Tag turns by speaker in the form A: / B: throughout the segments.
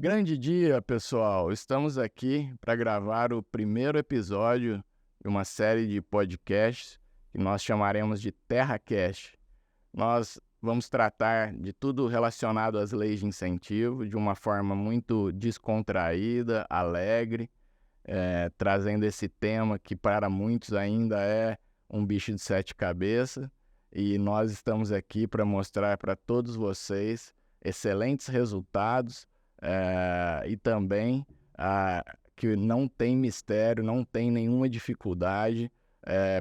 A: Grande dia, pessoal! Estamos aqui para gravar o primeiro episódio de uma série de podcasts que nós chamaremos de TerraCast. Nós vamos tratar de tudo relacionado às leis de incentivo de uma forma muito descontraída, alegre, trazendo esse tema que para muitos ainda é um bicho de sete cabeças. E nós estamos aqui para mostrar para todos vocês excelentes resultados e também que não tem mistério, não tem nenhuma dificuldade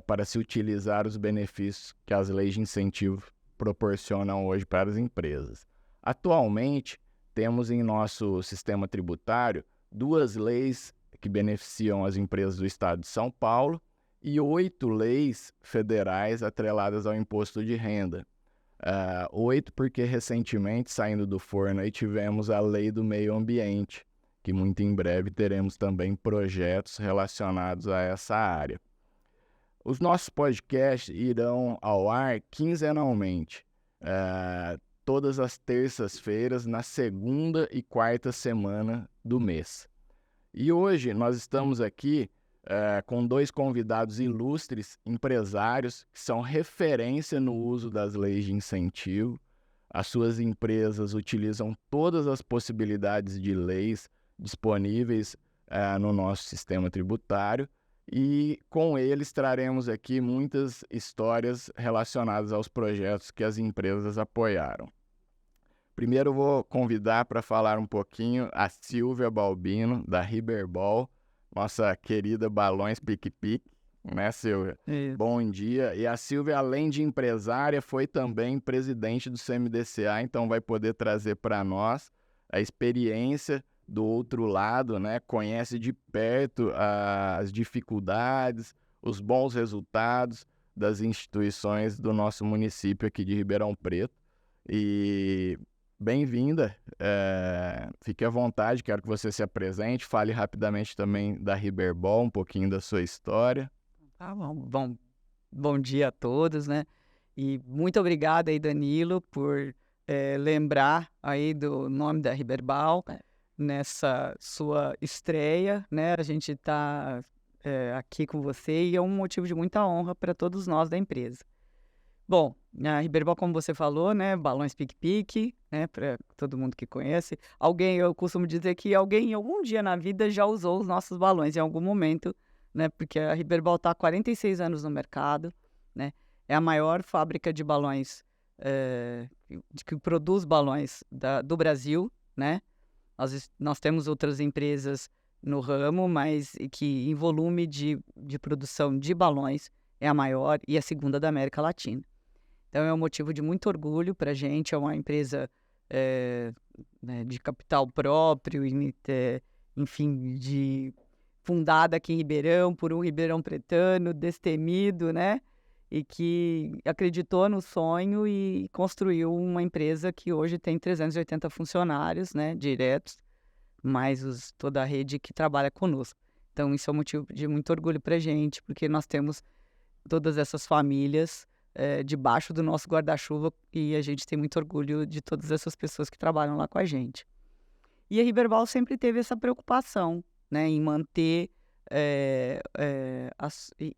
A: para se utilizar os benefícios que as leis de incentivo proporcionam hoje para as empresas. Atualmente, temos em nosso sistema tributário 2 leis que beneficiam as empresas do estado de São Paulo e 8 leis federais atreladas ao imposto de renda. 8 porque recentemente, saindo do forno, aí tivemos a Lei do Meio Ambiente, que muito em breve teremos também projetos relacionados a essa área. Os nossos podcasts irão ao ar quinzenalmente, todas as terças-feiras, na segunda e quarta semana do mês. E hoje nós estamos aqui com 2 convidados ilustres, empresários, que são referência no uso das leis de incentivo. As suas empresas utilizam todas as possibilidades de leis disponíveis no nosso sistema tributário e com eles traremos aqui muitas histórias relacionadas aos projetos que as empresas apoiaram. Primeiro eu vou convidar para falar um pouquinho a Silvia Balbino, da Riberbal, nossa querida Balões Pique-Pique, né, Silvia?
B: Isso.
A: Bom dia. E a Silvia, além de empresária, foi também presidente do CMDCA, então vai poder trazer para nós a experiência do outro lado, né? Conhece de perto as dificuldades, os bons resultados das instituições do nosso município aqui de Ribeirão Preto. E bem-vinda, fique à vontade, quero que você se apresente, fale rapidamente também da Riberbal, um pouquinho da sua história.
B: Tá bom. Bom dia a todos, né? E muito obrigado aí, Danilo, por lembrar aí do nome da Riberbal nessa sua estreia, né? A gente está aqui com você e é um motivo de muita honra para todos nós da empresa. Bom, a Riberbal, como você falou, né? Balões Pique-Pique, né? Para todo mundo que conhece. Eu costumo dizer que alguém em algum dia na vida já usou os nossos balões em algum momento, né? Porque a Riberbal está há 46 anos no mercado, né? É a maior fábrica de balões, que produz balões do Brasil, né? Nós temos outras empresas no ramo, mas que em volume de produção de balões é a maior e a segunda da América Latina. Então é um motivo de muito orgulho para a gente, é uma empresa né, de capital próprio, enfim, fundada aqui em Ribeirão, por um ribeirão pretano, destemido, né? E que acreditou no sonho e construiu uma empresa que hoje tem 380 funcionários, né, diretos, mais toda a rede que trabalha conosco. Então isso é um motivo de muito orgulho para a gente, porque nós temos todas essas famílias debaixo do nosso guarda-chuva e a gente tem muito orgulho de todas essas pessoas que trabalham lá com a gente. E a Riberbal sempre teve essa preocupação, né, em manter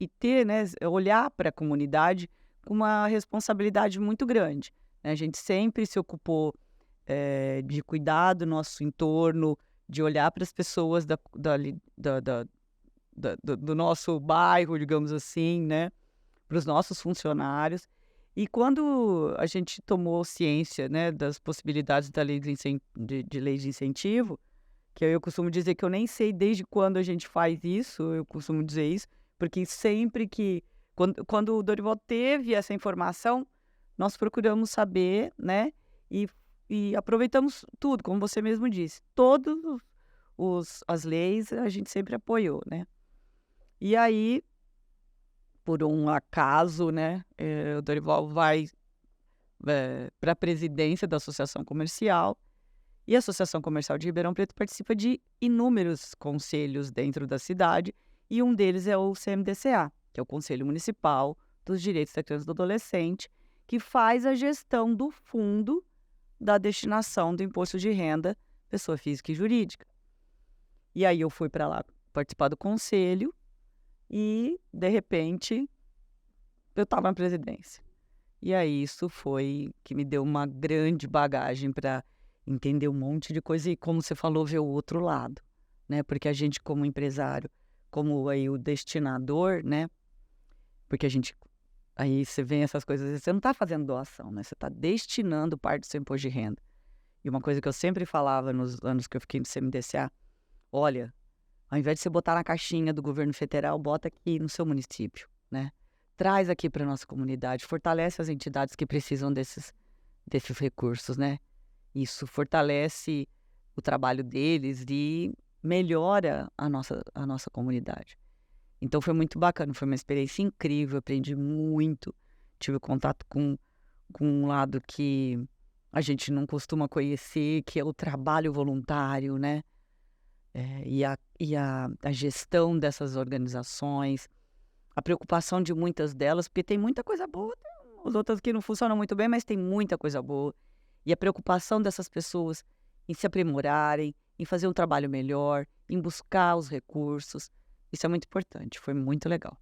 B: e ter, né, olhar para a comunidade com uma responsabilidade muito grande, né? A gente sempre se ocupou de cuidar do nosso entorno, de olhar para as pessoas do nosso bairro, digamos assim, né, para os nossos funcionários. E quando a gente tomou ciência, né, das possibilidades da lei de lei de incentivo, que eu costumo dizer que eu nem sei desde quando a gente faz isso, eu costumo dizer isso, porque sempre que... Quando o Dorival teve essa informação, nós procuramos saber, né, e aproveitamos tudo, como você mesmo disse. Todas as leis a gente sempre apoiou, né? E aí, por um acaso, né, o Dorival vai para a presidência da Associação Comercial, e a Associação Comercial de Ribeirão Preto participa de inúmeros conselhos dentro da cidade, e um deles é o CMDCA, que é o Conselho Municipal dos Direitos da Criança e do Adolescente, que faz a gestão do fundo da destinação do imposto de renda pessoa física e jurídica. E aí eu fui para lá participar do conselho e, de repente, eu estava na presidência. E aí isso foi que me deu uma grande bagagem para entender um monte de coisa e, como você falou, ver o outro lado, né? Porque a gente, como empresário, como aí o destinador, né? Porque a gente... Aí você vê essas coisas, você não está fazendo doação, né? Você está destinando parte do seu imposto de renda. E uma coisa que eu sempre falava nos anos que eu fiquei no CMDCA, olha, ao invés de você botar na caixinha do governo federal, bota aqui no seu município, né? Traz aqui para a nossa comunidade, fortalece as entidades que precisam desses recursos, né? Isso fortalece o trabalho deles e melhora a nossa comunidade. Então foi muito bacana, foi uma experiência incrível, aprendi muito, tive contato com um lado que a gente não costuma conhecer, que é o trabalho voluntário, né? E a gestão dessas organizações, a preocupação de muitas delas, porque tem muita coisa boa, tem as outras que não funcionam muito bem, mas tem muita coisa boa. E a preocupação dessas pessoas em se aprimorarem, em fazer um trabalho melhor, em buscar os recursos. Isso é muito importante, foi muito legal.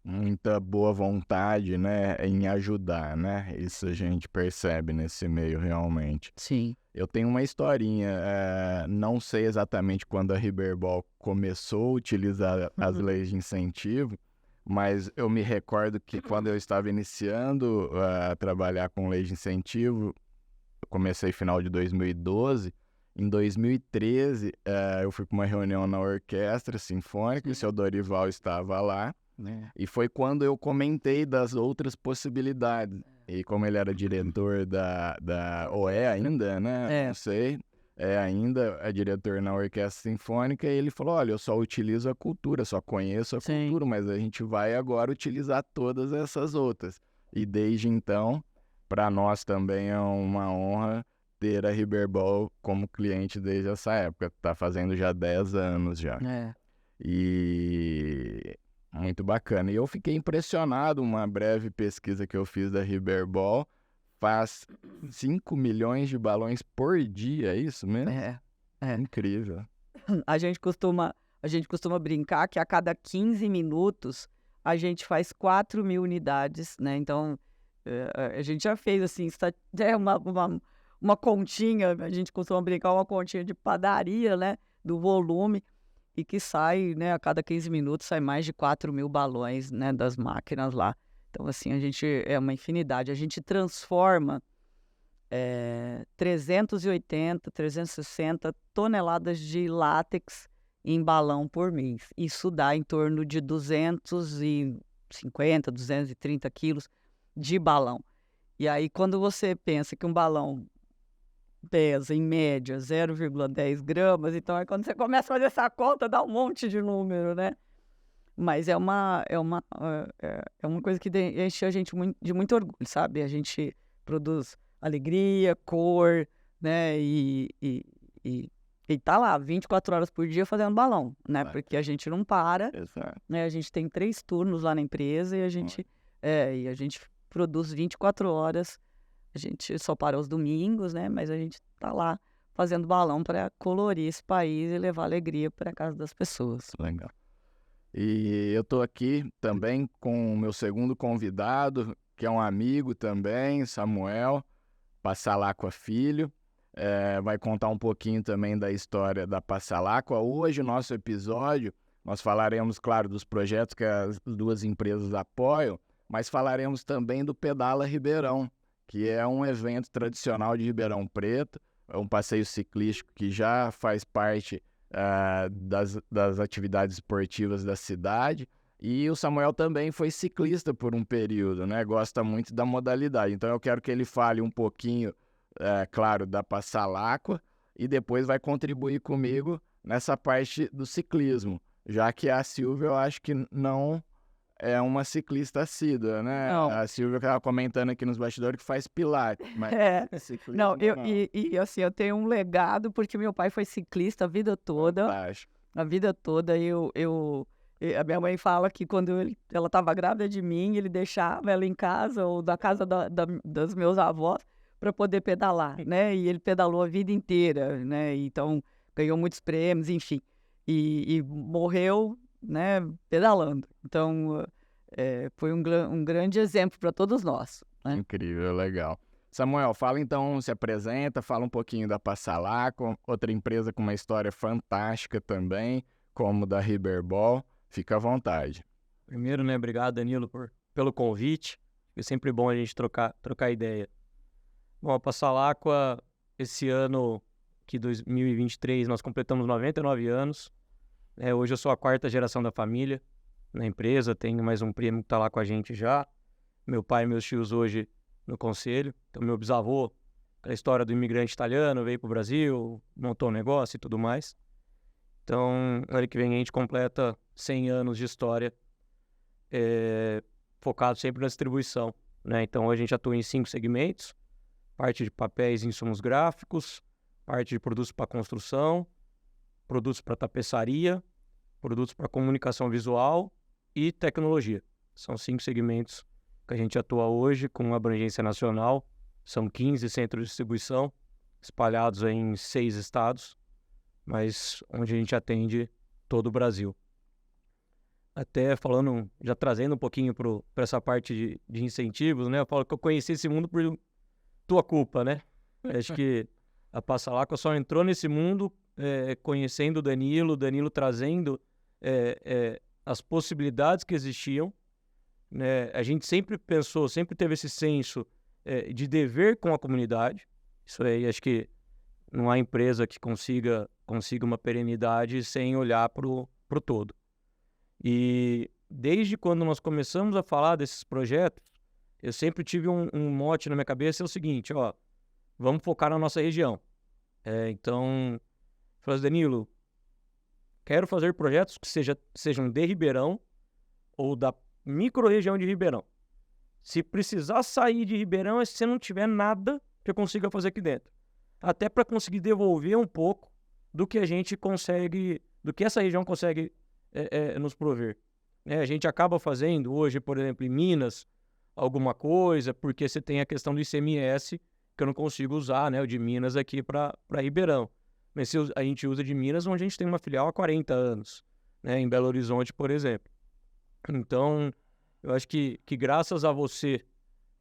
A: Muita boa vontade, né, em ajudar, né? Isso a gente percebe nesse meio realmente.
B: Sim.
A: Eu tenho uma historinha, não sei exatamente quando a Riberbal começou a utilizar as leis de incentivo, mas eu me recordo que quando eu estava iniciando a trabalhar com leis de incentivo, eu comecei final de 2012, em 2013 eu fui para uma reunião na Orquestra Sinfônica, o seu Dorival estava lá, e foi quando eu comentei das outras possibilidades. E como ele era diretor ou é ainda, né? Não sei. Ainda é diretor na Orquestra Sinfônica, e ele falou, olha, eu só utilizo a cultura, só conheço a cultura, mas a gente vai agora utilizar todas essas outras. E desde então, para nós também é uma honra ter a Riberbal como cliente desde essa época. Tá fazendo já 10 anos já. E... muito bacana. E eu fiquei impressionado, uma breve pesquisa que eu fiz da Riberbal, faz 5 milhões de balões por dia, é isso mesmo? Incrível.
B: A gente costuma brincar que a cada 15 minutos a gente faz 4.000 unidades, né? Então, a gente já fez, assim, uma continha, a gente costuma brincar uma continha de padaria, né? Do volume. E que sai, né, a cada 15 minutos sai mais de 4.000 balões, né, das máquinas lá. Então, assim, é uma infinidade. A gente transforma 380, 360 toneladas de látex em balão por mês. Isso dá em torno de 250, 230 quilos de balão. E aí, quando você pensa que um balão pesa, em média, 0,10 gramas, então é quando você começa a fazer essa conta, dá um monte de número, né? Mas é uma coisa que enche a gente de muito orgulho, sabe? A gente produz alegria, cor, né? E tá lá 24 horas por dia fazendo balão, né? Porque a gente não para, né? A gente tem 3 turnos lá na empresa e a gente produz 24 horas. A gente só para os domingos, né? Mas a gente tá lá fazendo balão para colorir esse país e levar alegria para casa das pessoas.
A: Legal. E eu tô aqui também com o meu segundo convidado, que é um amigo também, Samuel Passalacqua Filho. Vai contar um pouquinho também da história da Passalacqua. Hoje, no nosso episódio, nós falaremos, claro, dos projetos que as duas empresas apoiam, mas falaremos também do Pedala Ribeirão, que é um evento tradicional de Ribeirão Preto, é um passeio ciclístico que já faz parte das atividades esportivas da cidade. E o Samuel também foi ciclista por um período, né? Gosta muito da modalidade. Então eu quero que ele fale um pouquinho, claro, da Passalacqua, e depois vai contribuir comigo nessa parte do ciclismo, já que a Silvia eu acho que não é uma ciclista assídua, né?
B: Não.
A: A Silvia estava comentando aqui nos bastidores que faz pilates, mas ciclismo
B: não. E assim, eu tenho um legado porque meu pai foi ciclista a vida toda.
A: Fantástico.
B: A vida toda. A minha mãe fala que quando ela estava grávida de mim, ele deixava ela em casa ou da casa dos meus avós para poder pedalar, né? E ele pedalou a vida inteira, né? Então ganhou muitos prêmios, enfim, e morreu, né? Pedalando. Então foi um grande exemplo para todos nós, né?
A: Incrível, legal. Samuel, fala então, se apresenta, fala um pouquinho da Passalaco, outra empresa com uma história fantástica também, como da Riberbal. Fica à vontade.
C: Primeiro, né, obrigado, Danilo, pelo convite. É sempre bom a gente trocar ideia. Bom, a Passalacqua, esse ano, que 2023, nós completamos 99 anos. Hoje eu sou a 4ª geração da família na empresa, tenho mais um primo que está lá com a gente já. Meu pai e meus tios hoje no conselho. Então, meu bisavô, aquela história do imigrante italiano, veio para o Brasil, montou um negócio e tudo mais. Então, ano que vem a gente completa 100 anos de história, focado sempre na distribuição, né? Então, hoje a gente atua em 5 segmentos: parte de papéis e insumos gráficos, parte de produtos para construção, produtos para tapeçaria, produtos para comunicação visual e tecnologia. São 5 segmentos que a gente atua hoje com uma abrangência nacional. São 15 centros de distribuição espalhados em 6 estados, mas onde a gente atende todo o Brasil. Até falando, já trazendo um pouquinho para essa parte de incentivos, né? Eu falo que eu conheci esse mundo por tua culpa, né? Acho que a Passalacqua só entrou nesse mundo conhecendo o Danilo trazendo as possibilidades que existiam, né? A gente sempre pensou, sempre teve esse senso de dever com a comunidade. Isso aí, acho que não há empresa que consiga uma perenidade sem olhar para o todo. E desde quando nós começamos a falar desses projetos, eu sempre tive um mote na minha cabeça, é o seguinte, ó, vamos focar na nossa região. Então, falei, Danilo, quero fazer projetos que sejam de Ribeirão ou da micro-região de Ribeirão. Se precisar sair de Ribeirão, é se você não tiver nada que eu consiga fazer aqui dentro. Até para conseguir devolver um pouco do que a gente consegue, do que essa região consegue nos prover. A gente acaba fazendo hoje, por exemplo, em Minas, alguma coisa, porque você tem a questão do ICMS, que eu não consigo usar, né, o de Minas aqui para Ribeirão. Mas a gente usa de Minas, onde a gente tem uma filial há 40 anos, né, em Belo Horizonte, por exemplo. Então, eu acho que graças a você,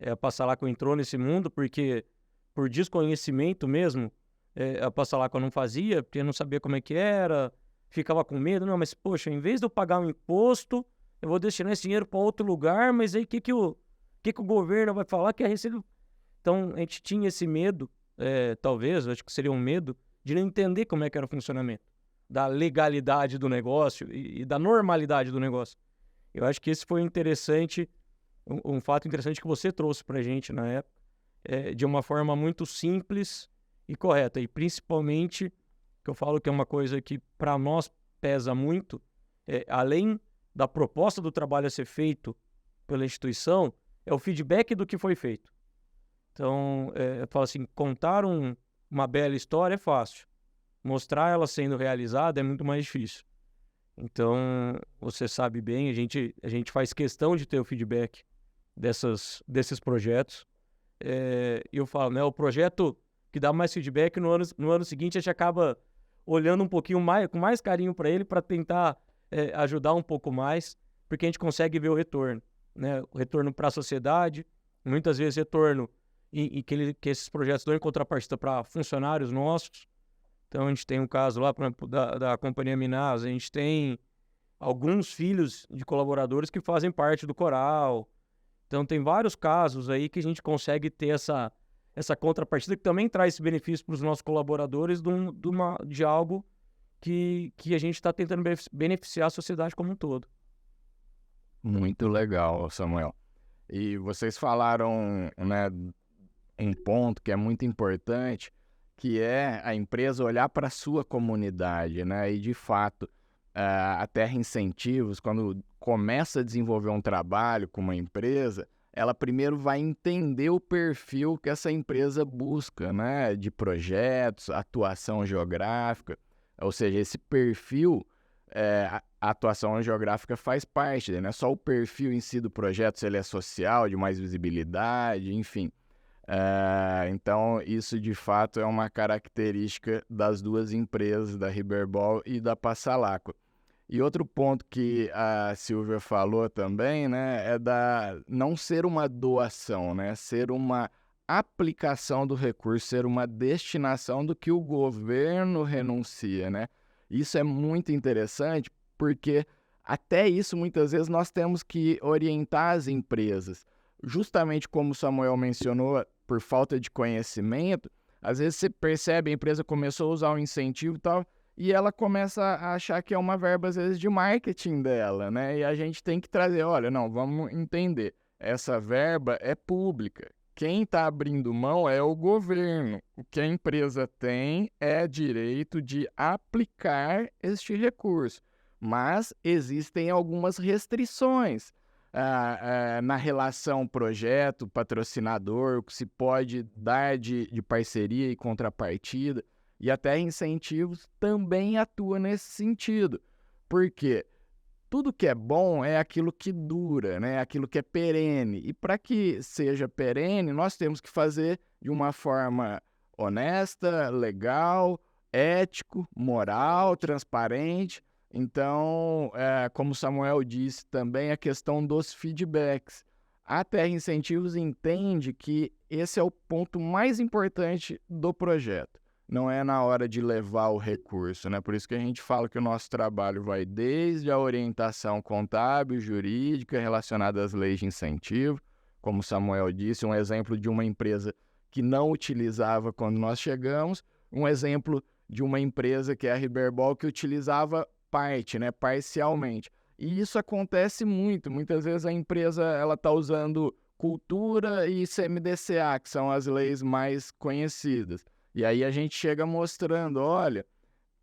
C: a Passalacqua entrou nesse mundo, porque por desconhecimento mesmo, a Passalacqua não fazia, porque não sabia como é que era, ficava com medo. Não, mas poxa, em vez de eu pagar um imposto, eu vou destinar esse dinheiro para outro lugar, mas aí o que o governo vai falar que a receita... Então, a gente tinha esse medo, talvez, acho que seria um medo, de não entender como é que era o funcionamento, da legalidade do negócio e da normalidade do negócio. Eu acho que esse foi interessante, um fato interessante que você trouxe para a gente na época, de uma forma muito simples e correta. E principalmente, que eu falo que é uma coisa que para nós pesa muito, além da proposta do trabalho a ser feito pela instituição, é o feedback do que foi feito. Então, eu falo assim, contar uma bela história é fácil. Mostrar ela sendo realizada é muito mais difícil. Então, você sabe bem, a gente faz questão de ter o feedback desses projetos. E eu falo, né, o projeto que dá mais feedback no ano seguinte, a gente acaba olhando um pouquinho mais, com mais carinho para ele, para tentar ajudar um pouco mais, porque a gente consegue ver o retorno, né? O retorno para a sociedade, muitas vezes retorno que esses projetos dão em contrapartida para funcionários nossos. Então, a gente tem um caso lá, por exemplo, da Companhia Minas, a gente tem alguns filhos de colaboradores que fazem parte do coral. Então, tem vários casos aí que a gente consegue ter essa contrapartida, que também traz esse benefício para os nossos colaboradores de algo que a gente está tentando beneficiar a sociedade como um todo.
A: Muito legal, Samuel. E vocês falaram, né, um ponto que é muito importante, que é a empresa olhar para a sua comunidade, né? E, de fato, a Terra Incentivos, quando começa a desenvolver um trabalho com uma empresa, ela primeiro vai entender o perfil que essa empresa busca, né? De projetos, atuação geográfica, ou seja, esse perfil, a atuação geográfica faz parte, né? Não é só o perfil em si do projeto, se ele é social, de mais visibilidade, enfim. Então, isso de fato é uma característica das duas empresas, da Riberbal e da Passalacqua. E outro ponto que a Silvia falou também, né, é da não ser uma doação, né, ser uma aplicação do recurso, ser uma destinação do que o governo renuncia, né? Isso é muito interessante porque até isso muitas vezes nós temos que orientar as empresas. Justamente como o Samuel mencionou, por falta de conhecimento, às vezes você percebe a empresa começou a usar um incentivo e tal, e ela começa a achar que é uma verba, às vezes, de marketing dela, né? E a gente tem que trazer, olha, não, vamos entender, essa verba é pública. Quem está abrindo mão é o governo. O que a empresa tem é direito de aplicar este recurso. Mas existem algumas restrições na relação projeto-patrocinador, o que se pode dar de parceria e contrapartida, e até incentivos também atua nesse sentido. Por quê? Tudo que é bom é aquilo que dura, né? Aquilo que é perene. E para que seja perene, nós temos que fazer de uma forma honesta, legal, ético, moral, transparente. Então, como o Samuel disse também, a questão dos feedbacks. A Terra Incentivos entende que esse é o ponto mais importante do projeto. Não é na hora de levar o recurso, né? Por isso que a gente fala que o nosso trabalho vai desde a orientação contábil, jurídica, relacionada às leis de incentivo. Como o Samuel disse, um exemplo de uma empresa que não utilizava quando nós chegamos, um exemplo de uma empresa que é a Riberbal que utilizava parte, né? Parcialmente. E isso acontece muito. Muitas vezes a empresa está usando cultura e CMDCA, que são as leis mais conhecidas. E aí a gente chega mostrando, olha,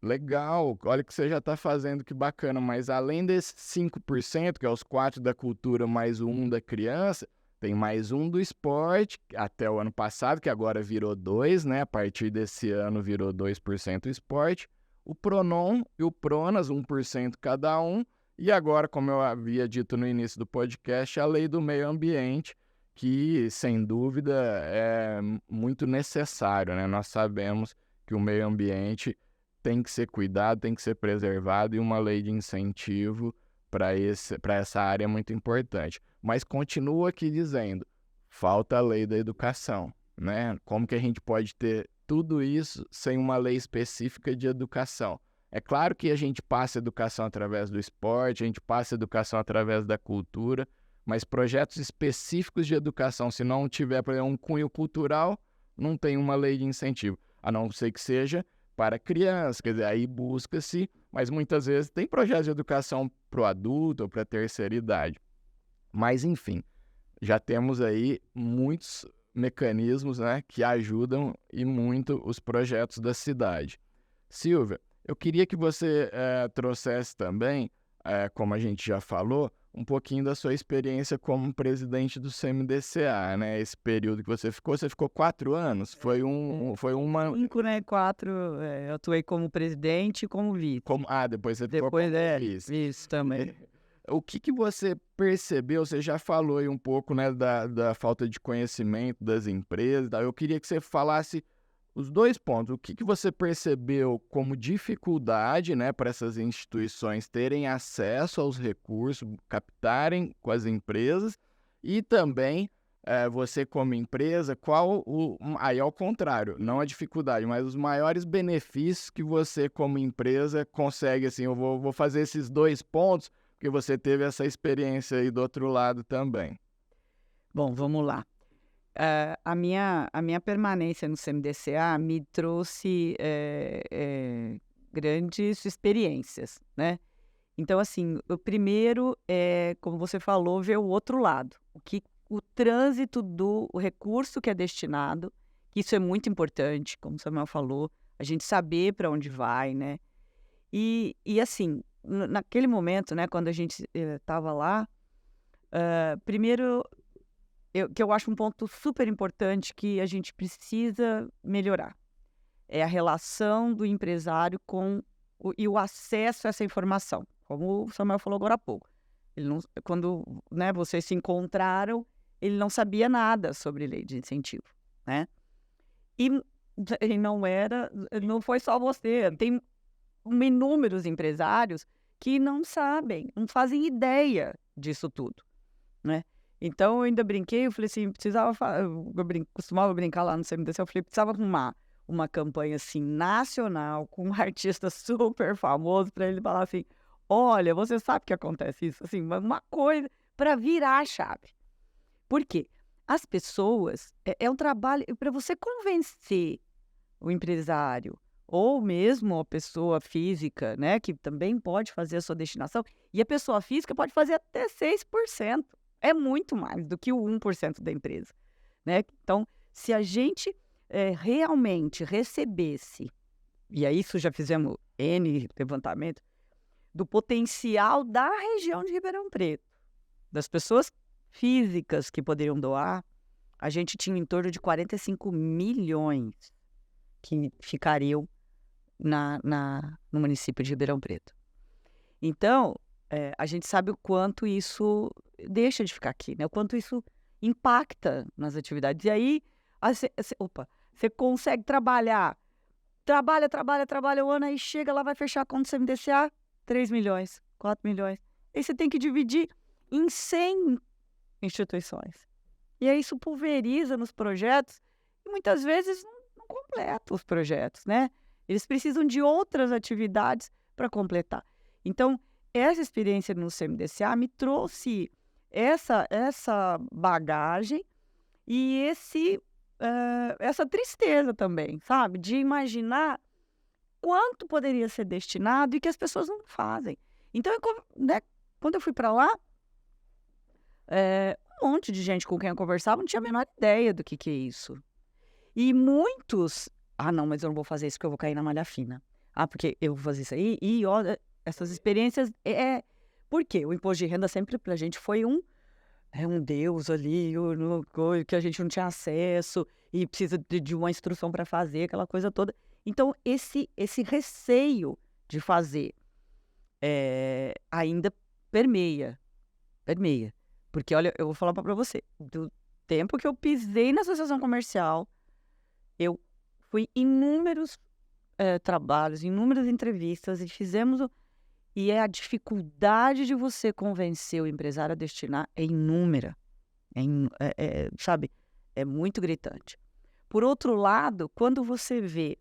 A: legal, olha o que você já está fazendo, que bacana, mas além desses 5%, que é os 4 da cultura mais o 1 da criança, tem mais um do esporte, até o ano passado, que agora virou 2, né? A partir desse ano virou 2% o esporte, o Pronon e o Pronas, 1% cada um, e agora, como eu havia dito no início do podcast, a lei do meio ambiente, que, sem dúvida, é muito necessário, né? Nós sabemos que o meio ambiente tem que ser cuidado, tem que ser preservado, e uma lei de incentivo para essa área é muito importante. Mas continua aqui dizendo, falta a lei da educação, né? Como que a gente pode ter tudo isso sem uma lei específica de educação? É claro que a gente passa educação através do esporte, a gente passa educação através da cultura, mas projetos específicos de educação, se não tiver, por exemplo, um cunho cultural, não tem uma lei de incentivo, a não ser que seja para crianças, quer dizer, aí busca-se, mas muitas vezes tem projetos de educação para o adulto ou para a terceira idade. Mas, enfim, já temos aí muitos mecanismos, né, que ajudam e muito os projetos da cidade. Silvia, eu queria que você trouxesse também, como a gente já falou, um pouquinho da sua experiência como presidente do CMDCA, né? Esse período que você ficou 4 anos? Foi uma...
B: 5, né? 4, eu atuei como presidente e como vice.
A: Depois você ficou
B: Depois
A: como vice.
B: Isso também.
A: O que você percebeu? Você já falou aí um pouco, né, da falta de conhecimento das empresas. Eu queria que você falasse os 2 pontos. O que você percebeu como dificuldade, né, para essas instituições terem acesso aos recursos, captarem com as empresas, e também você como empresa, aí ao contrário, não a dificuldade, mas os maiores benefícios que você como empresa consegue, assim, eu vou fazer esses 2 pontos, porque você teve essa experiência aí do outro lado também.
B: Bom, vamos lá. A minha permanência no CMDCA me trouxe grandes experiências, né? Então, assim, o primeiro é, como você falou, ver o outro lado. O trânsito do recurso que é destinado, que isso é muito importante, como o Samuel falou, a gente saber para onde vai, né? E assim, naquele momento, né, quando a gente estava lá, primeiro... que eu acho um ponto super importante que a gente precisa melhorar. É a relação do empresário e o acesso a essa informação. Como o Samuel falou agora há pouco. Quando, né, vocês se encontraram, ele não sabia nada sobre lei de incentivo. né? E não foi só você, tem inúmeros empresários que não sabem, não fazem ideia disso tudo, né? Então, eu ainda brinquei, eu falei assim, costumava brincar lá no CMDC, eu falei, precisava arrumar uma campanha, assim, nacional, com um artista super famoso, para ele falar assim, olha, você sabe que acontece isso? Assim, uma coisa para virar a chave. Por quê? As pessoas, é um trabalho, para você convencer o empresário, ou mesmo a pessoa física, né, que também pode fazer a sua destinação, e a pessoa física pode fazer até 6%. É muito mais do que o 1% da empresa, né? Então, se a gente realmente recebesse, e aí isso já fizemos N levantamento, do potencial da região de Ribeirão Preto, das pessoas físicas que poderiam doar, a gente tinha em torno de 45 milhões que ficariam no município de Ribeirão Preto. Então, a gente sabe o quanto isso deixa de ficar aqui, né? O quanto isso impacta nas atividades. E aí, você consegue trabalha o ano, aí chega lá, vai fechar a conta do CMDCA, 3 milhões, 4 milhões. Aí você tem que dividir em 100 instituições. E aí isso pulveriza nos projetos e muitas vezes não completa os projetos, né? Eles precisam de outras atividades para completar. Então, essa experiência no CMDCA me trouxe essa bagagem e essa tristeza também, sabe? De imaginar quanto poderia ser destinado e que as pessoas não fazem. Então, quando eu fui para lá, um monte de gente com quem eu conversava não tinha a menor ideia do que é isso. E muitos, não, mas eu não vou fazer isso porque eu vou cair na malha fina. Porque eu vou fazer isso aí e olha, essas experiências Por quê? O imposto de renda sempre pra gente foi um deus ali, que a gente não tinha acesso e precisa de uma instrução para fazer, aquela coisa toda. Então, esse receio de fazer ainda permeia. Porque, olha, eu vou falar para você, do tempo que eu pisei na associação comercial, eu fui em inúmeros trabalhos, inúmeras entrevistas, e fizemos... E a dificuldade de você convencer o empresário a destinar é inúmera. Sabe? É muito gritante. Por outro lado, quando você vê,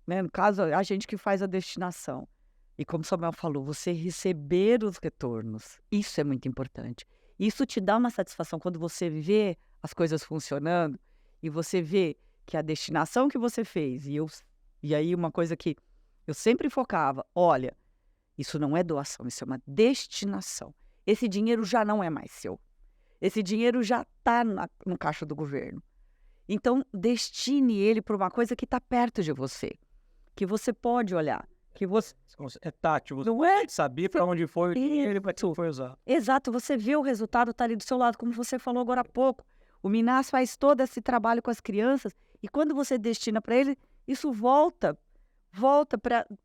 B: né, no caso, a gente que faz a destinação, e como o Samuel falou, você receber os retornos, isso é muito importante. Isso te dá uma satisfação quando você vê as coisas funcionando e você vê que a destinação que você fez, e aí uma coisa que eu sempre focava, olha, isso não é doação, isso é uma destinação. Esse dinheiro já não é mais seu. Esse dinheiro já está no caixa do governo. Então, destine ele para uma coisa que está perto de você, que você pode olhar. Que você...
C: É tátil, você
B: não é?
C: Saber para onde foi o dinheiro e para que foi usado.
B: Exato, você vê o resultado, está ali do seu lado, como você falou agora há pouco. O Minas faz todo esse trabalho com as crianças e quando você destina para ele, isso volta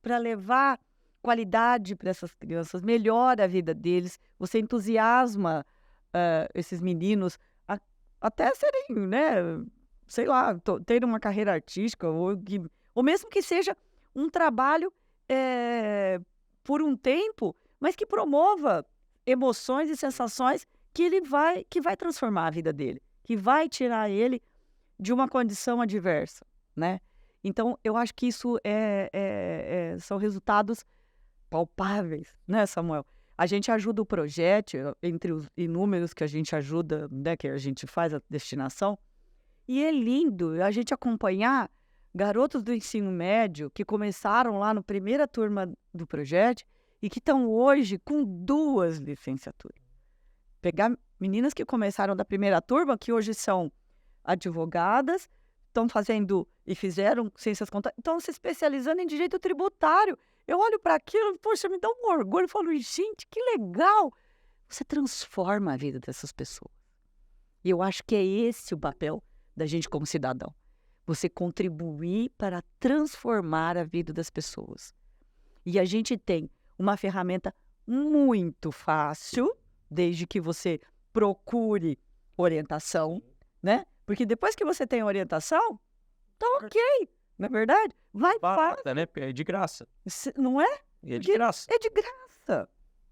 B: para levar qualidade para essas crianças, melhora a vida deles, você entusiasma esses meninos até serem, né, sei lá, terem uma carreira artística, ou mesmo que seja um trabalho por um tempo, mas que promova emoções e sensações que vai transformar a vida dele, que vai tirar ele de uma condição adversa, né? Então, eu acho que isso são resultados palpáveis, né, Samuel? A gente ajuda o projeto, entre os inúmeros que a gente ajuda, né, que a gente faz a destinação, e é lindo a gente acompanhar garotos do ensino médio que começaram lá na primeira turma do projeto e que estão hoje com 2 licenciaturas. Pegar meninas que começaram da primeira turma, que hoje são advogadas, estão fazendo e fizeram ciências contábeis, estão se especializando em direito tributário. Eu olho para aquilo, poxa, me dá um orgulho, eu falo, gente, que legal! Você transforma a vida dessas pessoas. E eu acho que é esse o papel da gente como cidadão. Você contribuir para transformar a vida das pessoas. E a gente tem uma ferramenta muito fácil, desde que você procure orientação, né? Porque depois que você tem orientação, tá ok, não é verdade? Vai, faz.
C: Barata, né? Porque é de graça.
B: Não é?
C: E é de
B: Porque
C: graça.
B: é de graça.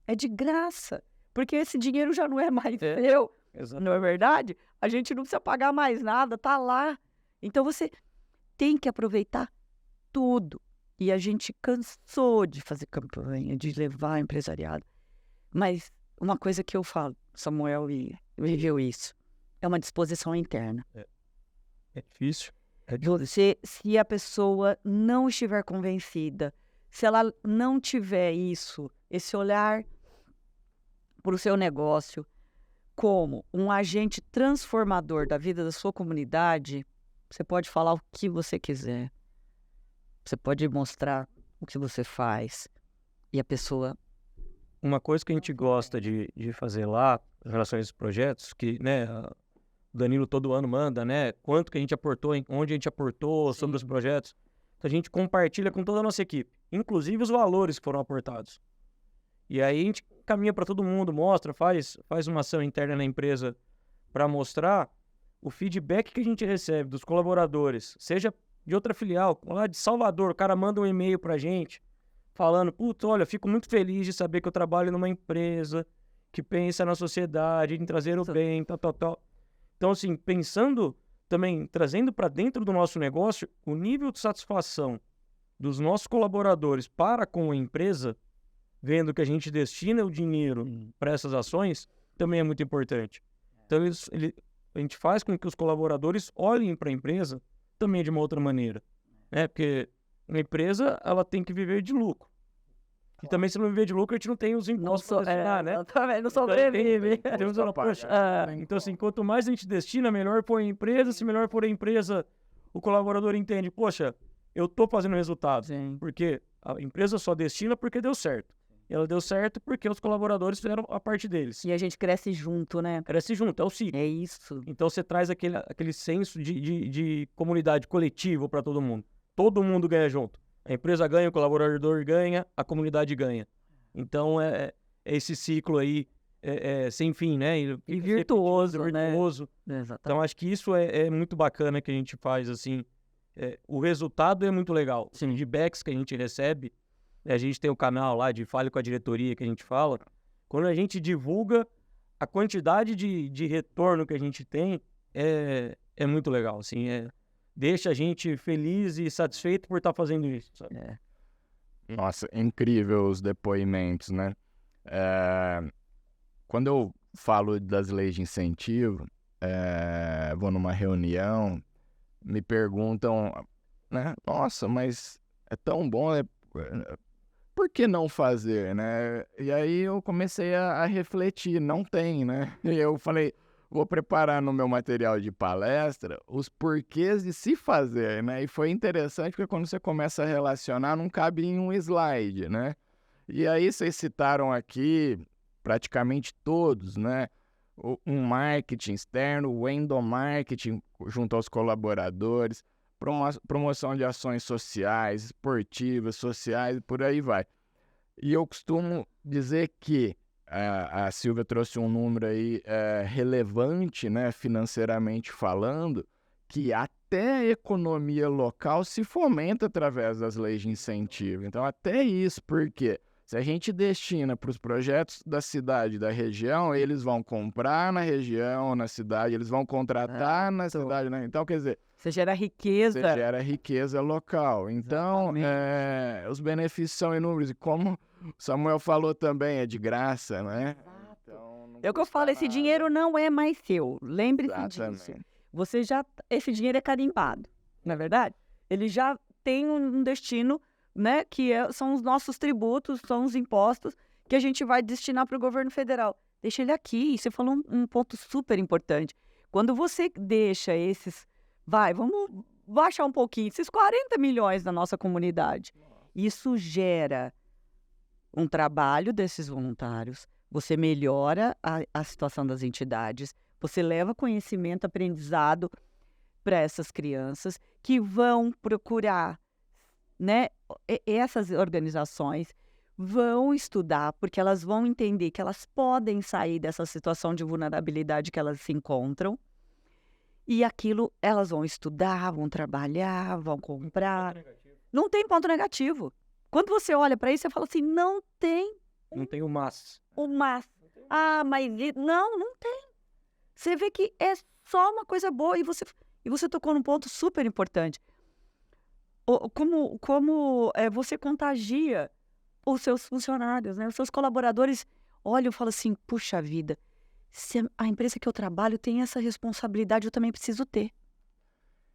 B: É de graça. Porque esse dinheiro já não é mais
C: É.
B: seu,
C: Exato.
B: não é verdade? A gente não precisa pagar mais nada, tá lá. Então você tem que aproveitar tudo. E a gente cansou de fazer campanha, de levar empresariado. Mas uma coisa que eu falo, Samuel viveu isso, é uma disposição interna.
C: É difícil.
B: Se a pessoa não estiver convencida, se ela não tiver isso, esse olhar para o seu negócio como um agente transformador da vida da sua comunidade, você pode falar o que você quiser. Você pode mostrar o que você faz. E a pessoa...
C: Uma coisa que a gente gosta de fazer lá, em relação a esses projetos, que, né, o Danilo todo ano manda, né, quanto que a gente aportou, onde a gente aportou, sobre os projetos. Então a gente compartilha com toda a nossa equipe, inclusive os valores que foram aportados. E aí a gente caminha para todo mundo, mostra, faz uma ação interna na empresa para mostrar o feedback que a gente recebe dos colaboradores, seja de outra filial, lá de Salvador, o cara manda um e-mail para a gente, falando, puta, olha, fico muito feliz de saber que eu trabalho numa empresa que pensa na sociedade, em trazer o bem, tal. Então, assim, pensando também, trazendo para dentro do nosso negócio, o nível de satisfação dos nossos colaboradores para com a empresa, vendo que a gente destina o dinheiro para essas ações, também é muito importante. Então, a gente faz com que os colaboradores olhem para a empresa também de uma outra maneira, né? Porque a empresa, ela tem que viver de lucro. E também, se não viver de lucro, a gente não tem os impostos para destinar, né?
B: Também não sobrevive.
C: Então, assim, quanto mais a gente destina, melhor for a empresa. Se melhor for a empresa, o colaborador entende, poxa, eu tô fazendo resultado.
B: Sim.
C: Porque a empresa só destina porque deu certo. E ela deu certo porque os colaboradores fizeram a parte deles.
B: E a gente cresce junto, né?
C: Cresce junto, é o ciclo.
B: É isso.
C: Então você traz aquele senso de comunidade coletivo para todo mundo. Todo mundo ganha junto. A empresa ganha, o colaborador ganha, a comunidade ganha. Então é esse ciclo aí sem fim, né?
B: E virtuoso, né?
C: Virtuoso.
B: Exatamente.
C: Então acho que isso é muito bacana que a gente faz, assim. O resultado é muito legal. Os feedbacks que a gente recebe, a gente tem o canal lá de Fale com a Diretoria que a gente fala. Quando a gente divulga, a quantidade de retorno que a gente tem é muito legal, assim, deixa a gente feliz e satisfeito por estar fazendo isso, sabe?
A: Nossa, incrível os depoimentos, né? Quando eu falo das leis de incentivo, vou numa reunião, me perguntam, né? Nossa, mas é tão bom, por que não fazer, né? E aí eu comecei a refletir, não tem, né? E eu falei, vou preparar no meu material de palestra os porquês de se fazer, né? E foi interessante porque quando você começa a relacionar, não cabe em um slide, né? E aí vocês citaram aqui praticamente todos, né? Um marketing externo, o endomarketing junto aos colaboradores, promoção de ações sociais, esportivas, sociais, por aí vai. E eu costumo dizer que a Silvia trouxe um número aí relevante, né, financeiramente falando, que até a economia local se fomenta através das leis de incentivo. Então, até isso, porque se a gente destina para os projetos da cidade, da região, eles vão comprar na região, na cidade, eles vão contratar na cidade, né? Então, quer dizer...
B: Você gera riqueza.
A: Você gera riqueza local. Então, os benefícios são inúmeros. E como o Samuel falou também, é de graça, né? Então,
B: é o que eu falo, esse dinheiro não é mais seu. Lembre-se disso. Esse dinheiro é carimbado, não é verdade? Ele já tem um destino, né? Que são os nossos tributos, são os impostos que a gente vai destinar para o governo federal. Deixa ele aqui. Você falou um ponto super importante. Quando você deixa esses... vamos baixar um pouquinho, esses 40 milhões na nossa comunidade. Isso gera um trabalho desses voluntários, você melhora a situação das entidades, você leva conhecimento, aprendizado para essas crianças que vão procurar, né? Essas organizações vão estudar, porque elas vão entender que elas podem sair dessa situação de vulnerabilidade que elas se encontram.
D: E aquilo, elas vão estudar, vão trabalhar, vão comprar. Não tem ponto negativo. Quando você olha para isso, você fala assim, não tem
C: Não tem o mas.
D: o mas. Ah, mas não tem. Você vê que é só uma coisa boa e você tocou num ponto super importante. Como você contagia os seus funcionários, né? Os seus colaboradores olham e falam assim, puxa vida, se a empresa que eu trabalho tem essa responsabilidade, eu também preciso ter.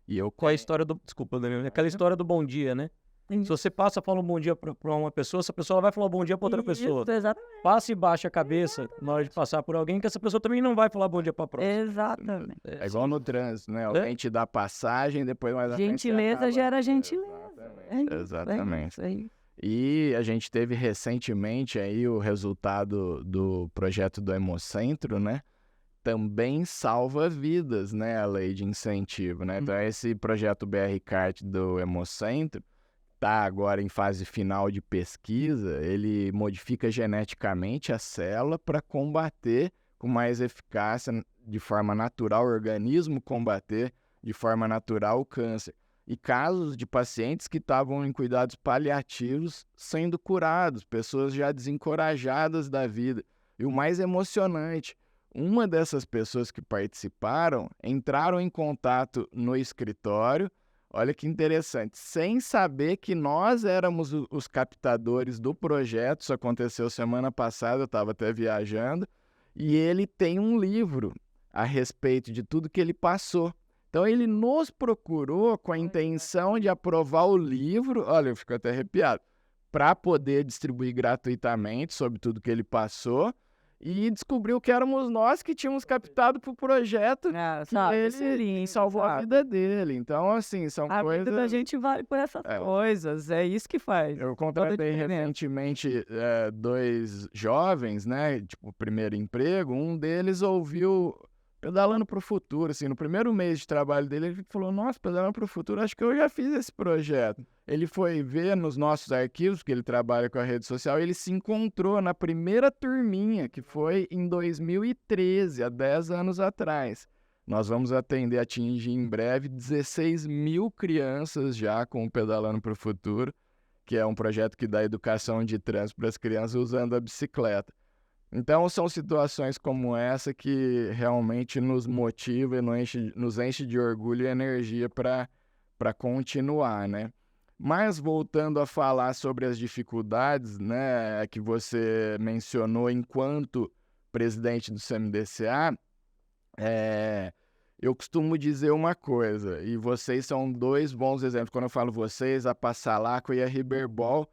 A: E eu
C: Qual é a história do... Desculpa, Daniel. Aquela história do bom dia, né? Se você passa e fala um bom dia pra uma pessoa, essa pessoa vai falar um bom dia pra outra pessoa.
D: Isso, exatamente.
C: Passa e baixa a cabeça na hora de passar por alguém, que essa pessoa também não vai falar bom dia pra próxima.
D: Exatamente.
A: É igual no trânsito, né? Alguém te dá passagem, depois mais à frente você
D: Gentileza
A: acaba-
D: gera gentileza.
A: Exatamente.
D: É isso aí.
A: E a gente teve recentemente aí o resultado do projeto do Hemocentro, né? Também salva vidas, né? A lei de incentivo, né? Então esse projeto BR-CART do Hemocentro está agora em fase final de pesquisa. Ele modifica geneticamente a célula para combater com mais eficácia, de forma natural, o organismo combater de forma natural o câncer. E casos de pacientes que estavam em cuidados paliativos sendo curados, pessoas já desencorajadas da vida. E o mais emocionante, uma dessas pessoas que participaram entraram em contato no escritório, olha que interessante, sem saber que nós éramos os captadores do projeto. Isso aconteceu semana passada, eu estava até viajando, e ele tem um livro a respeito de tudo que ele passou. Então ele nos procurou com a intenção de aprovar o livro, olha, eu fico até arrepiado, para poder distribuir gratuitamente sobre tudo que ele passou, e descobriu que éramos nós que tínhamos captado para o projeto, que ele salvou a vida dele. Então, assim, são
D: A
A: coisas...
D: vida da gente vale por essas coisas, é isso que faz.
A: Eu contratei recentemente 2 jovens, né? Tipo, primeiro emprego. Um deles ouviu Pedalando para o Futuro, assim, no primeiro mês de trabalho dele, ele falou, nossa, Pedalando para o Futuro, acho que eu já fiz esse projeto. Ele foi ver nos nossos arquivos, que ele trabalha com a rede social, e ele se encontrou na primeira turminha, que foi em 2013, há 10 anos atrás. Nós vamos atingir em breve 16 mil crianças já com o Pedalando para o Futuro, que é um projeto que dá educação de trânsito para as crianças usando a bicicleta. Então, são situações como essa que realmente nos motiva e nos enche de orgulho e energia para continuar, né? Mas, voltando a falar sobre as dificuldades, né, que você mencionou enquanto presidente do CMDCA, eu costumo dizer uma coisa, e vocês são 2 bons exemplos. Quando eu falo vocês, a Passalaco e a Riberbol,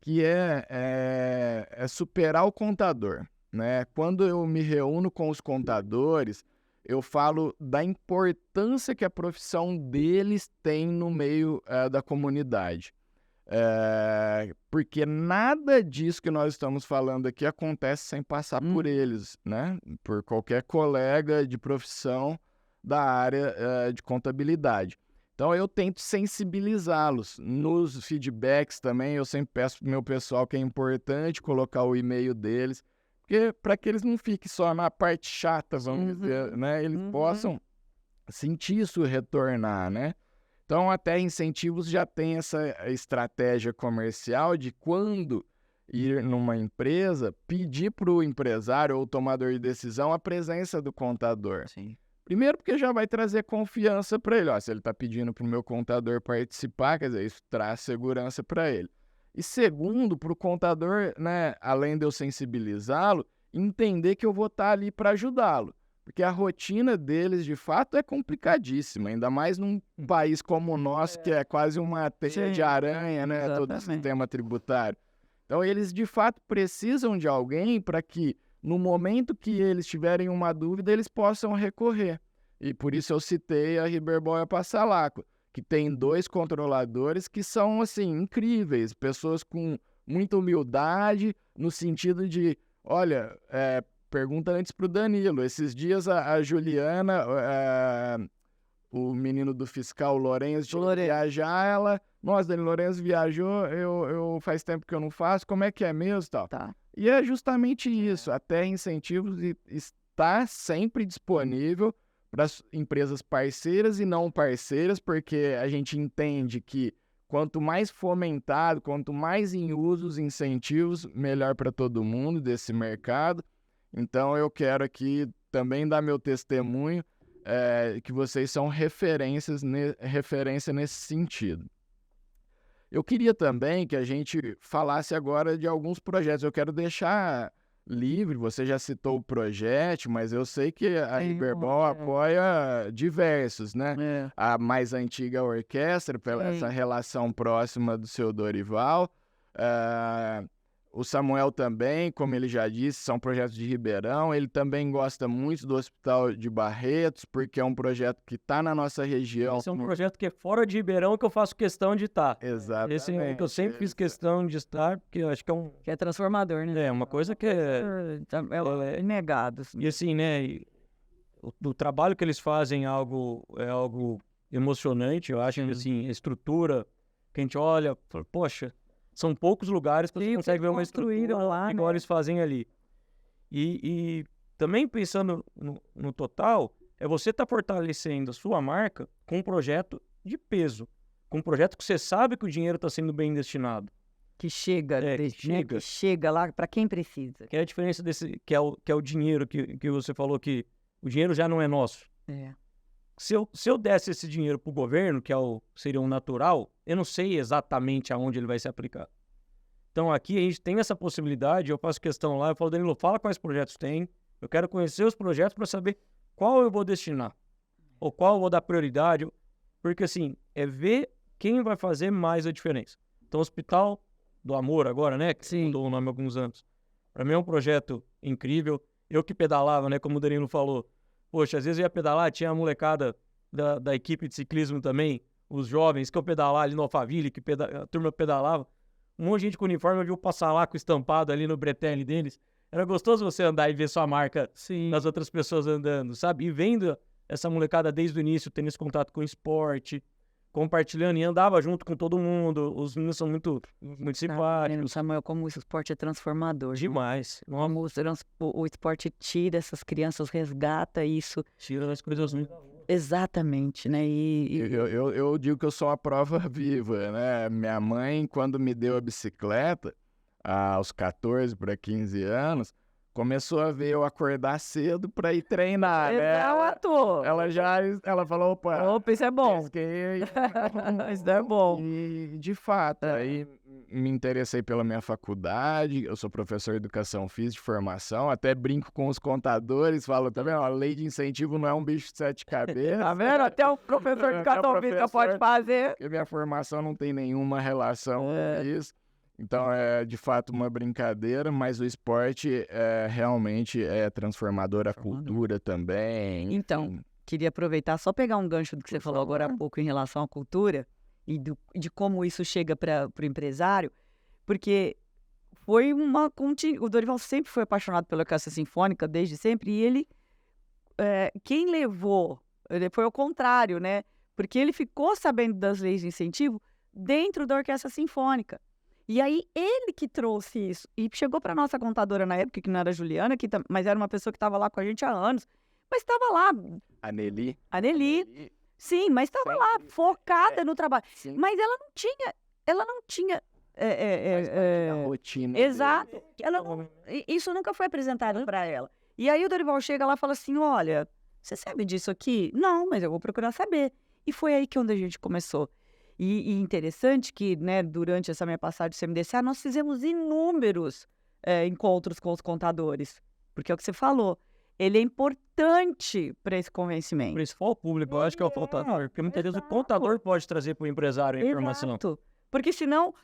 A: que é superar o contador, né? Quando eu me reúno com os contadores, eu falo da importância que a profissão deles tem no meio da comunidade. Porque nada disso que nós estamos falando aqui acontece sem passar por eles, né? Por qualquer colega de profissão da área de contabilidade. Então, eu tento sensibilizá-los. Nos feedbacks também, eu sempre peço para o meu pessoal que é importante colocar o e-mail deles, para que eles não fiquem só na parte chata, vamos dizer, né? Eles possam sentir isso retornar, né? Então, até incentivos já tem essa estratégia comercial de quando ir numa empresa, pedir para o empresário ou tomador de decisão a presença do contador.
B: Sim.
A: Primeiro porque já vai trazer confiança para ele. Ó, se ele está pedindo para o meu contador participar, quer dizer, isso traz segurança para ele. E segundo, para o contador, né, além de eu sensibilizá-lo, entender que eu vou estar ali para ajudá-lo. Porque a rotina deles, de fato, é complicadíssima, ainda mais num país como o nosso, que é quase uma teia de aranha, né, todo o sistema tributário. Então, eles, de fato, precisam de alguém para que, no momento que eles tiverem uma dúvida, eles possam recorrer. E por isso eu citei a Riberbol e a Passalaco, que tem 2 controladores que são, assim, incríveis, pessoas com muita humildade, no sentido de, olha, pergunta antes para o Danilo, esses dias a Juliana, o menino do fiscal, o Lourenço, tinha que viajar, nossa, Danilo, Lourenço viajou, eu faz tempo que eu não faço, como é que é mesmo, tal?
D: Tá.
A: E é justamente isso, até incentivos está sempre disponível para as empresas parceiras e não parceiras, porque a gente entende que quanto mais fomentado, quanto mais em uso os incentivos, melhor para todo mundo desse mercado. Então, eu quero aqui também dar meu testemunho, que vocês são referência nesse sentido. Eu queria também que a gente falasse agora de alguns projetos. Eu quero deixar livre, você já citou o projeto, mas eu sei que a Riberbal apoia diversos, né? A mais antiga orquestra, pela essa relação próxima do seu Dorival. O Samuel também, como ele já disse, são projetos de Ribeirão. Ele também gosta muito do Hospital de Barretos, porque é um projeto que está na nossa região.
C: Esse é um projeto que é fora de Ribeirão que eu faço questão de estar.
A: Exatamente.
C: Esse é um que eu sempre fiz questão de estar, porque eu acho que é um...
B: Que é transformador, né?
C: É uma coisa que é
B: negado.
C: E assim, né, o trabalho que eles fazem é algo emocionante. Eu acho que assim, a estrutura que a gente olha, fala, poxa, são poucos lugares que você consegue ver uma estrutura lá, igual eles fazem ali. E também pensando no total, é você estar fortalecendo a sua marca com um projeto de peso, com um projeto que você sabe que o dinheiro está sendo bem destinado.
B: Que chega, que chega lá para quem precisa.
C: Que é a diferença desse, que é o dinheiro que você falou, que o dinheiro já não é nosso. Se eu desse esse dinheiro para o governo, que seria um natural, eu não sei exatamente aonde ele vai se aplicar. Então aqui a gente tem essa possibilidade, eu faço questão lá, eu falo, Danilo, fala quais projetos tem, eu quero conhecer os projetos para saber qual eu vou destinar, ou qual eu vou dar prioridade, porque assim, é ver quem vai fazer mais a diferença. Então, Hospital do Amor agora, né, que mudou o nome há alguns anos, para mim é um projeto incrível. Eu que pedalava, né, como o Danilo falou, poxa, às vezes eu ia pedalar, tinha a molecada da equipe de ciclismo também, os jovens que eu pedalava ali no Alphaville, a turma pedalava, um monte de gente com uniforme, eu vi passar lá com estampado ali no bretelle deles. Era gostoso você andar e ver sua marca nas outras pessoas andando, sabe? E vendo essa molecada desde o início, tendo esse contato com o esporte, compartilhando e andava junto com todo mundo. Os meninos são muito simpáticos.
B: Samuel, como o esporte é transformador.
C: Demais.
B: Como o esporte tira essas crianças, resgata isso.
C: Tira as coisas ruins.
B: Exatamente, né?
A: Eu digo que eu sou a prova viva, né? Minha mãe, quando me deu a bicicleta, aos 14 para 15 anos, começou a ver eu acordar cedo para ir treinar, né? Ela falou, opa,
B: isso é bom. Isso é bom.
A: E, de fato, aí me interessei pela minha faculdade, eu sou professor de educação física de formação, até brinco com os contadores, falo, tá vendo? A lei de incentivo não é um bicho de 7 cabeças.
B: Tá vendo? Até o professor de educação física pode fazer.
A: Porque minha formação não tem nenhuma relação com isso. Então, é de fato uma brincadeira, mas o esporte realmente é transformador, a cultura também.
B: Então, queria aproveitar, só pegar um gancho do que você falou agora há pouco em relação à cultura e de como isso chega para o empresário, porque foi o Dorival sempre foi apaixonado pela orquestra sinfônica, desde sempre, e ele, quem levou, ele foi ao contrário, né? Porque ele ficou sabendo das leis de incentivo dentro da orquestra sinfônica. E aí, ele que trouxe isso. E chegou para nossa contadora na época, que não era a Juliana, mas era uma pessoa que estava lá com a gente há anos. Mas estava lá.
A: A Nelly.
B: Sim, mas estava lá, focada no trabalho. Sim. Mas ela não tinha...
A: a rotina.
B: Exato. Isso nunca foi apresentado para ela. E aí, o Dorival chega lá e fala assim, olha, você sabe disso aqui? Não, mas eu vou procurar saber. E foi aí onde a gente começou. E interessante que, né, durante essa minha passagem do CMDCA, nós fizemos inúmeros encontros com os contadores. Porque é o que você falou, ele é importante para esse convencimento.
C: Para esse for público, eu acho que é o contador. Porque muitas vezes o contador pode trazer para o empresário a informação.
B: Exato. Porque senão,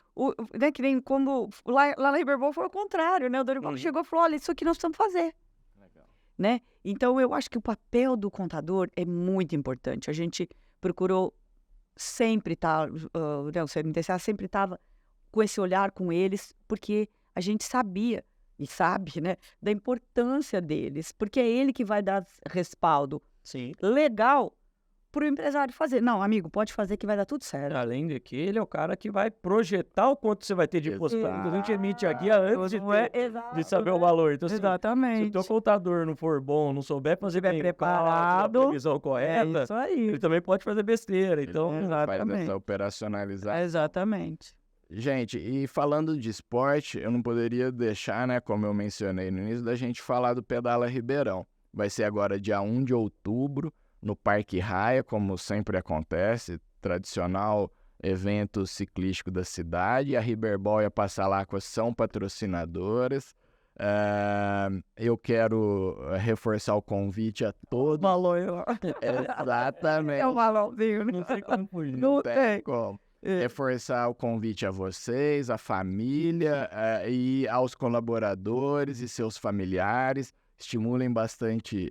B: né, que nem como lá na Riberbal foi o contrário, né? O Dorival chegou e falou, olha, isso aqui nós precisamos fazer. Legal. Né? Então, eu acho que o papel do contador é muito importante. A gente procurou sempre estar, o CMDCA sempre estava com esse olhar com eles, porque a gente sabia, e sabe, né, da importância deles, porque é ele que vai dar respaldo legal
D: pro empresário fazer. Não, amigo, pode fazer que vai dar tudo certo.
C: Além de que ele é o cara que vai projetar o quanto você vai ter de imposto. A gente emite a guia antes de saber o valor. Então, assim, se o
D: Exatamente.
C: teu contador não for bom, não souber fazer bem,
D: preparado,
C: a previsão correta,
D: isso aí.
C: ele também pode fazer besteira. Então,
A: Faz
D: Exatamente.
A: essa operacionalização.
D: Exatamente.
A: Gente, e falando de esporte, eu não poderia deixar, né, como eu mencionei no início, da gente falar do Pedala Ribeirão. Vai ser agora dia 1 de outubro, no Parque Raia, como sempre acontece, tradicional evento ciclístico da cidade. A Riberbal e a Passalacqua são patrocinadoras. Eu quero reforçar o convite a todos.
D: Valor.
A: Exatamente.
D: É um valorzinho, né?
C: não sei como fugir.
D: Não
A: Tem
D: tem.
A: como. Reforçar o convite a vocês, à família e aos colaboradores e seus familiares. Estimulem bastante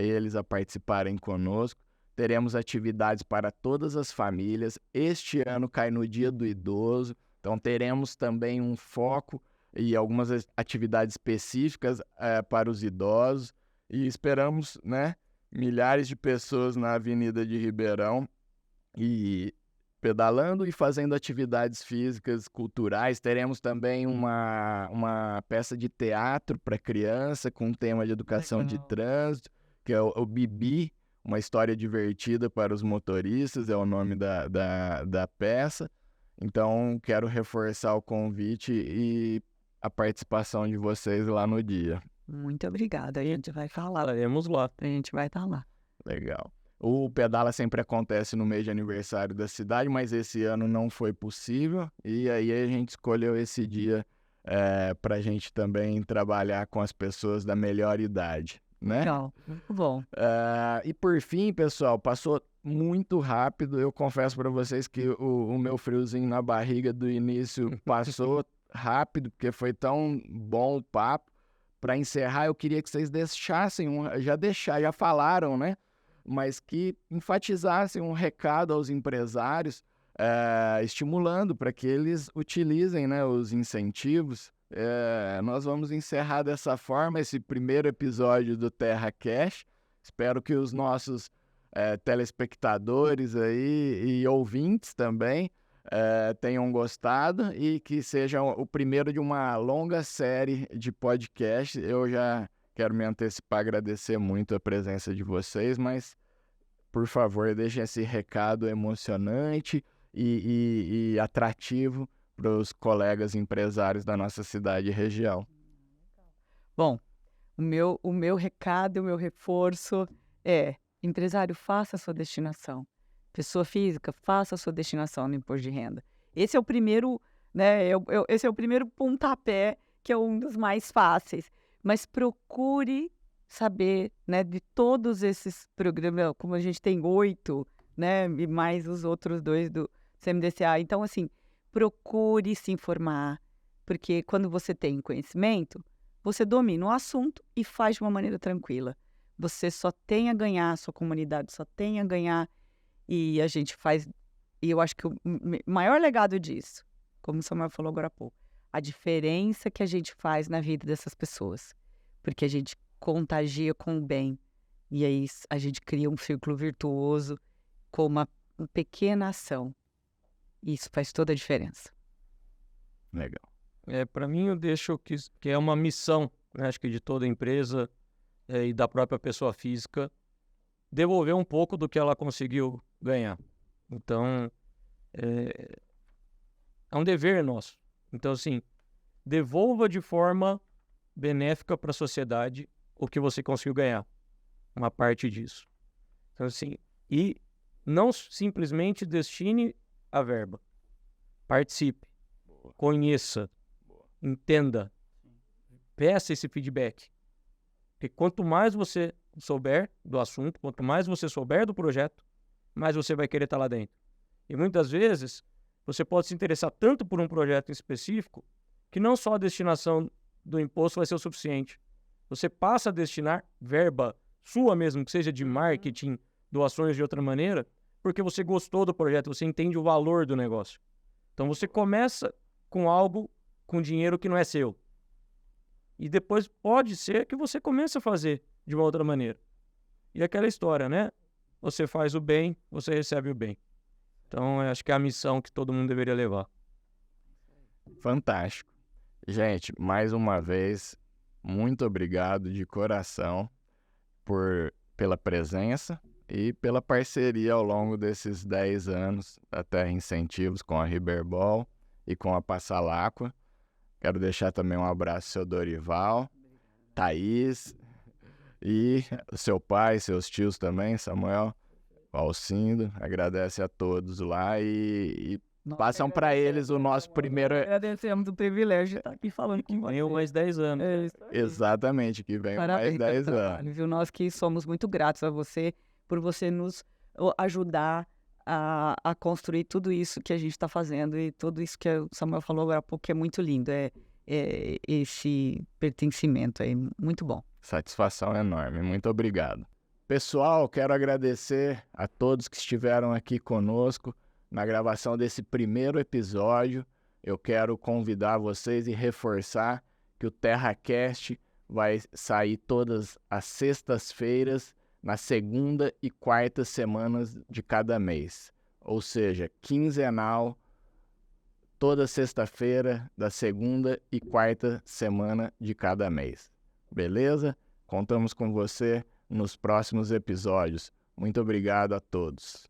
A: eles a participarem conosco. Teremos atividades para todas as famílias. Este ano cai no Dia do Idoso, então teremos também um foco e algumas atividades específicas para os idosos. E esperamos, né, milhares de pessoas na Avenida de Ribeirão e pedalando e fazendo atividades físicas, culturais. Teremos também uma peça de teatro para criança com tema de educação de trânsito, que é o Bibi, uma história divertida para os motoristas, é o nome da peça. Então, quero reforçar o convite e a participação de vocês lá no dia.
D: Muito obrigada. A gente vai falar.
C: Estaremos lá.
D: A gente vai estar lá.
A: Legal. O Pedala sempre acontece no mês de aniversário da cidade, mas esse ano não foi possível. E aí a gente escolheu esse dia para a gente também trabalhar com as pessoas da melhor idade, né?
D: Legal. Muito bom.
A: E por fim, pessoal, passou muito rápido. Eu confesso para vocês que o meu friozinho na barriga do início passou rápido, porque foi tão bom o papo. Para encerrar, eu queria que vocês deixassem já falaram, né? Mas que enfatizassem um recado aos empresários, estimulando para que eles utilizem, né, os incentivos. Nós vamos encerrar dessa forma esse primeiro episódio do Terra Cash. Espero que os nossos telespectadores aí e ouvintes também tenham gostado e que seja o primeiro de uma longa série de podcasts. Eu já quero me antecipar, agradecer muito a presença de vocês, mas, por favor, deixem esse recado emocionante e atrativo para os colegas empresários da nossa cidade e região.
D: Bom, o meu recado, o meu reforço é: empresário, faça a sua destinação. Pessoa física, faça a sua destinação no imposto de renda. Esse é o primeiro, né? Esse é o primeiro pontapé, que é um dos mais fáceis. Mas procure saber, né, de todos esses programas, como a gente tem 8, né, e mais os outros 2 do CMDCA. Então, assim, procure se informar, porque quando você tem conhecimento, você domina o assunto e faz de uma maneira tranquila. Você só tem a ganhar, a sua comunidade só tem a ganhar, e a gente faz... E eu acho que o maior legado disso, como o Samuel falou agora há pouco, a diferença que a gente faz na vida dessas pessoas. Porque a gente contagia com o bem. E aí a gente cria um círculo virtuoso com uma pequena ação. E isso faz toda a diferença.
A: Legal.
C: Para mim, eu deixo que é uma missão, né, acho que de toda empresa e da própria pessoa física, devolver um pouco do que ela conseguiu ganhar. Então, é um dever nosso. Então, assim, devolva de forma benéfica para a sociedade o que você conseguiu ganhar, uma parte disso. Então, assim, e não simplesmente destine a verba. Participe, conheça, entenda, peça esse feedback. Porque quanto mais você souber do assunto, quanto mais você souber do projeto, mais você vai querer estar lá dentro. E muitas vezes você pode se interessar tanto por um projeto em específico que não só a destinação do imposto vai ser o suficiente. Você passa a destinar verba sua mesmo, que seja de marketing, doações de outra maneira, porque você gostou do projeto, você entende o valor do negócio. Então você começa com algo, com dinheiro que não é seu. E depois pode ser que você comece a fazer de uma outra maneira. E aquela história, né? você faz o bem, você recebe o bem. Então, eu acho que é a missão que todo mundo deveria levar.
A: Fantástico. Gente, mais uma vez, muito obrigado de coração pela presença e pela parceria ao longo desses 10 anos da Terra Incentivos com a Riberbal e com a Passalacqua. Quero deixar também um abraço ao seu Dorival, Thaís e seu pai, seus tios também, Samuel, Alcindo. Agradece a todos lá e passam para eles o nosso primeiro...
B: Agradecemos o privilégio de estar aqui falando com você.
C: Venham mais 10 anos.
B: É isso aí.
A: Exatamente, que venham mais
B: Parabéns
A: 10
B: pelo
A: anos.
B: trabalho, viu? Nós que somos muito gratos a você por você nos ajudar a construir tudo isso que a gente está fazendo e tudo isso que o Samuel falou agora há pouco, que é muito lindo. É esse pertencimento aí, muito bom.
A: Satisfação enorme, muito obrigado. Pessoal, quero agradecer a todos que estiveram aqui conosco na gravação desse primeiro episódio. Eu quero convidar vocês e reforçar que o TerraCast vai sair todas as sextas-feiras, na segunda e quarta semanas de cada mês. Ou seja, quinzenal, toda sexta-feira da segunda e quarta semana de cada mês. Beleza? Contamos com você nos próximos episódios. Muito obrigado a todos.